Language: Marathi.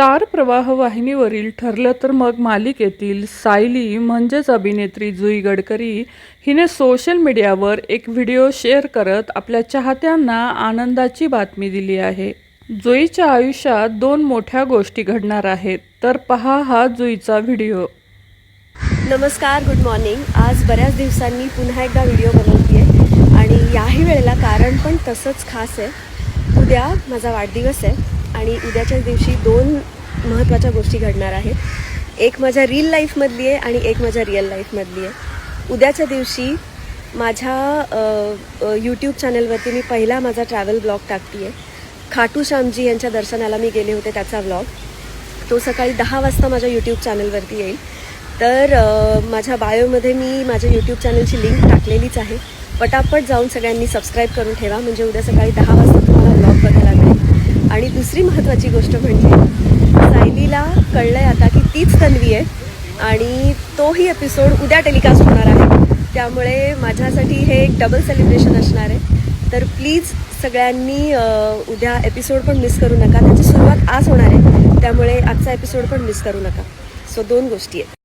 स्टार प्रवाह वाहिनीवरील ठरलं तर मग मालिकेतील सायली म्हणजेच अभिनेत्री जुई गडकरी हिने सोशल मीडियावर एक व्हिडिओ शेअर करत आपल्या चाहत्यांना आनंदाची बातमी दिली आहे. जुईच्या आयुष्यात 2 मोठ्या गोष्टी घडणार आहेत, तर पहा हा जुईचा व्हिडिओ. नमस्कार, गुड मॉर्निंग. आज बऱ्याच दिवसांनी पुन्हा एकदा व्हिडिओ बनवते आणि याही वेळेला कारण पण तसंच खास आहे. उद्या माझा वाढदिवस आहे आणि उद्याच्याच दिवशी 2 महत्त्वाच्या गोष्टी घडणार आहेत. एक माझ्या रील लाईफमधली आहे आणि एक माझ्या रिअल लाईफमधली आहे. उद्याच्या दिवशी माझ्या यूट्यूब चॅनलवरती मी पहिला माझा ट्रॅव्हल ब्लॉग टाकते आहे. खाटू श्यामजी यांच्या दर्शनाला मी गेले होते त्याचा व्लॉग. तो सकाळी 10 वाजता माझ्या यूट्यूब चॅनलवरती येईल. तर माझ्या बायोमध्ये मी माझ्या यूट्यूब चॅनलची लिंक टाकलेलीच आहे. पटापट जाऊन सगळ्यांनी सबस्क्राईब करून ठेवा, म्हणजे उद्या सकाळी 10 वाजता तुम्हाला व्लॉग बघायला मिळेल. आणि दुसरी महत्त्वाची गोष्ट म्हणजे सायलीला कळलं आहे आता की तीच तन्वी आहे आणि तोही एपिसोड उद्या टेलिकास्ट होणार आहे. त्यामुळे माझ्यासाठी हे एक डबल सेलिब्रेशन असणार आहे. तर प्लीज सगळ्यांनी उद्या एपिसोड पण मिस करू नका. त्याची सुरुवात आज होणार आहे, त्यामुळे आजचा एपिसोड पण मिस करू नका. सो 2 गोष्टी आहेत.